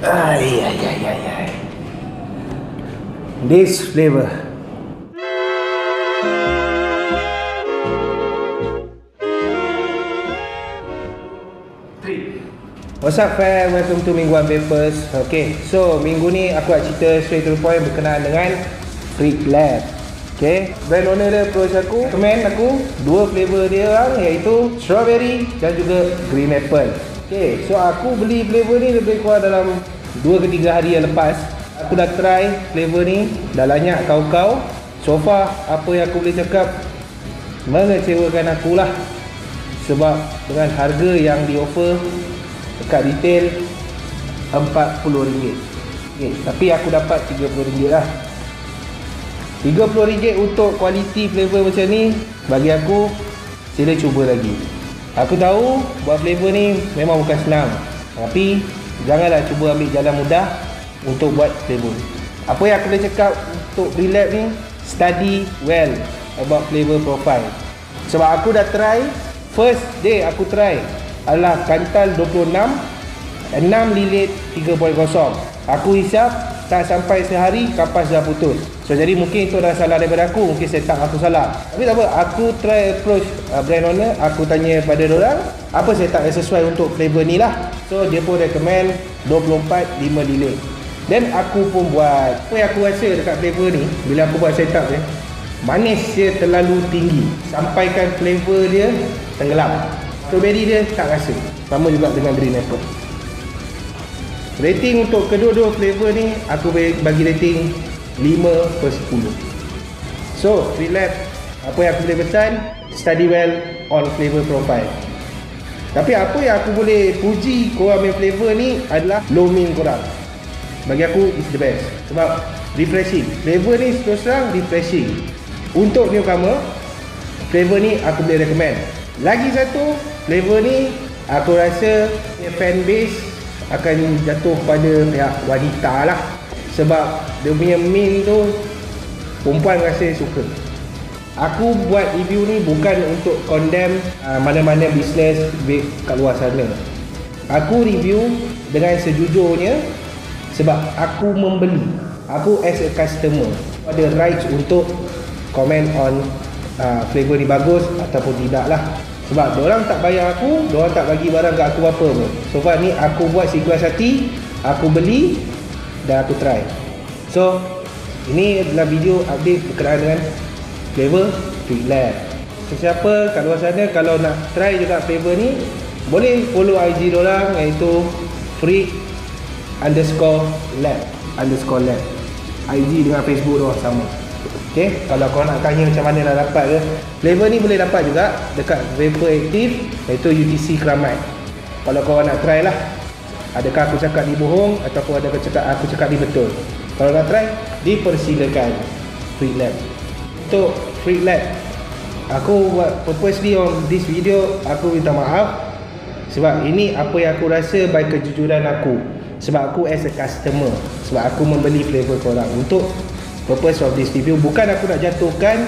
Ay, ay, ay, ay, ay. This flavor. What's up fam, welcome to Mingguan Papers. Okay, so minggu ni aku nak cerita straight to the point berkenaan dengan Freak Lab. Okay, brand owner dia approach aku, recommend aku dua flavor dia orang, iaitu strawberry dan juga green apple. Okay, so aku beli flavor ni lebih kurang dalam 2 ke 3 hari yang lepas. Aku dah try flavor ni, dah banyak kau-kau. So far, apa yang aku boleh cakap, mengecewakan aku lah. Sebab dengan harga yang di offer dekat retail RM40, okay, tapi aku dapat RM30 lah. RM30 untuk kualiti flavor macam ni, bagi aku, sila cuba lagi. Aku tahu buat flavor ni memang bukan senang, tapi janganlah cuba ambil jalan mudah untuk buat flavor. Apa yang aku boleh cakap untuk Freak Lab ni, study well about flavor profile. Sebab aku dah try, first day aku try adalah kantal 26, 6 lilit 3.0. Aku hisap tak sampai sehari kapas dah putus. So jadi mungkin itu dah salah daripada aku, mungkin setup aku salah. Tapi tak apa, aku try approach brand owner, aku tanya pada diorang apa setup yang sesuai untuk flavor ni lah. So dia pun recommend 24 5 lilit. Dan aku pun buat. Apa yang aku rasa dekat flavor ni, bila aku buat setup dia, manis dia terlalu tinggi, sampaikan flavor dia tenggelam. Strawberry dia tak rasa. Sama juga dengan green apple. Rating untuk kedua-dua flavor ni, aku bagi rating 5/10. So, Freak Lab, apa yang aku boleh pesan, study well on flavor profile. Tapi apa yang aku boleh puji korang punya flavor ni adalah low min korang. Bagi aku, it's the best. Sebab refreshing. Flavor ni terus terang refreshing. Untuk newcomer, flavor ni aku boleh recommend. Lagi satu, flavor ni aku rasa fan base akan jatuh pada pihak wanita lah. Sebab dia punya min tu perempuan rasa suka. Aku buat review ni bukan untuk condemn mana-mana bisnes kat luar sana. Aku review dengan sejujurnya sebab aku membeli. Aku as a customer ada rights untuk comment on flavor ni bagus ataupun tidak lah. Sebab diorang tak bayar aku, diorang tak bagi barang kat aku apa pun. So far ni aku buat seikhlas hati, aku beli dan aku try. So ini adalah video update berkenaan dengan flavor Freak Lab. Sesiapa kat luar sana kalau nak try juga flavor ni, boleh follow IG diorang, iaitu Freak_Lab. IG dengan Facebook diorang sama. Okay, kalau korang nak tanya macam mana nak dapat ke, flavor ni boleh dapat juga dekat Vapor Active, iaitu UTC Keramat. Kalau korang nak try lah, adakah aku cakap ni bohong ataupun adakah aku cakap ni betul. Kalau nak try, dipersilakan. Freak Lab. Untuk Freak Lab, aku buat purposely on this video, aku minta maaf sebab ini apa yang aku rasa by kejujuran aku. Sebab aku as a customer, sebab aku membeli flavor korang. Untuk purpose of this review, bukan aku nak jatuhkan,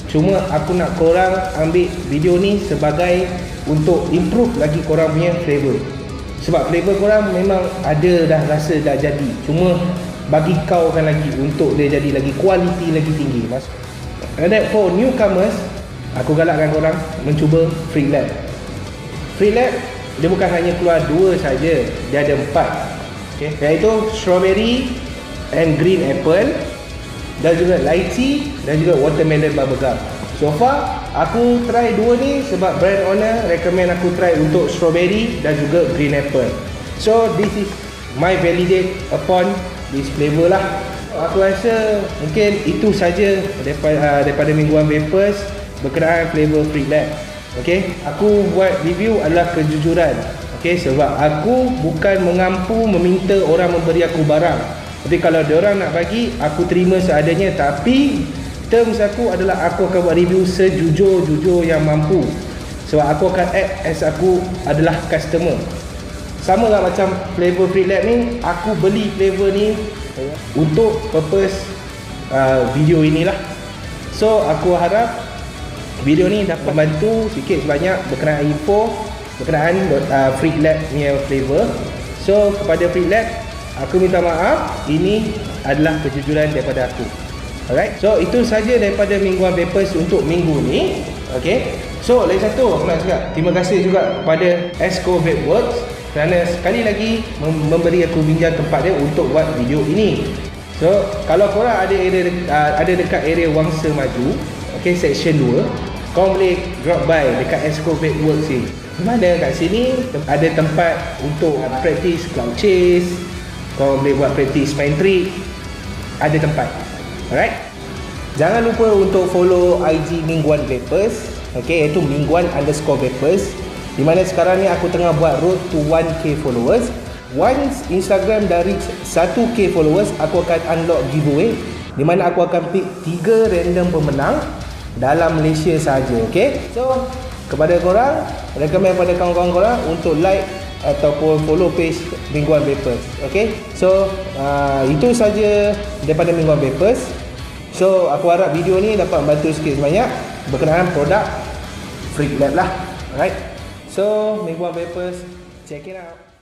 cuma aku nak korang ambil video ni sebagai untuk improve lagi korang punya flavor. Sebab flavor korang memang ada dah rasa dah jadi, cuma bagi kau kan lagi untuk dia jadi lagi kualiti lagi tinggi. And then for newcomers, aku galakkan korang mencuba Freak Lab. Freak Lab dia bukan hanya keluar 2 saja, dia ada 4. Okay, iaitu strawberry and green apple, dan juga lychee dan juga watermelon bubblegum. So far aku try 2 ni sebab brand owner recommend aku try untuk strawberry dan juga green apple. So this is my validate upon this flavor lah. Aku rasa mungkin itu saja daripada Mingguan Papers berkenaan flavor Freak Lab. Okay, aku buat review adalah kejujuran. Okay, sebab aku bukan mengampu meminta orang memberi aku barang. Tapi kalau diorang nak bagi, aku terima seadanya. Tapi terms aku adalah aku akan buat review sejujur-jujur yang mampu. Sebab aku akan act as aku adalah customer. Sama lah macam flavor Freak Lab ni, aku beli flavor ni untuk purpose video inilah. So aku harap video ni dapat membantu sikit sebanyak berkenaan info berkenaan Freak Lab punya flavor. So kepada Freak Lab, Aku minta maaf, ini adalah kejujuran daripada aku. Alright, so itu saja daripada Mingguan Vapers untuk minggu ni. Okay, so lagi satu aku nak cakap, terima kasih juga kepada Esco Vape Works kerana sekali lagi memberi aku pinjam tempat dia untuk buat video ini. So kalau korang ada dekat area Wangsa Maju, okay, section 2, korang boleh drop by dekat Esco Vape Works ni. Di mana kat sini ada tempat untuk practice cloud chase, korang boleh buat practice main trick, ada tempat. Alright, jangan lupa untuk follow IG Mingguan Vapers, okay, iaitu Mingguan_Vapers, di mana sekarang ni aku tengah buat road to 1k followers. Once Instagram dah reach 1k followers, aku akan unlock giveaway, di mana aku akan pick 3 random pemenang dalam Malaysia sahaja. Okay, so kepada korang, recommend pada kawan-kawan korang untuk like ataupun follow page Mingguan Vapers. Okay, so itu saja daripada Mingguan Vapers. So aku harap video ni dapat membantu sikit sebanyak berkenaan produk Freak Lab lah. Alright, so Mingguan Vapers, check it out.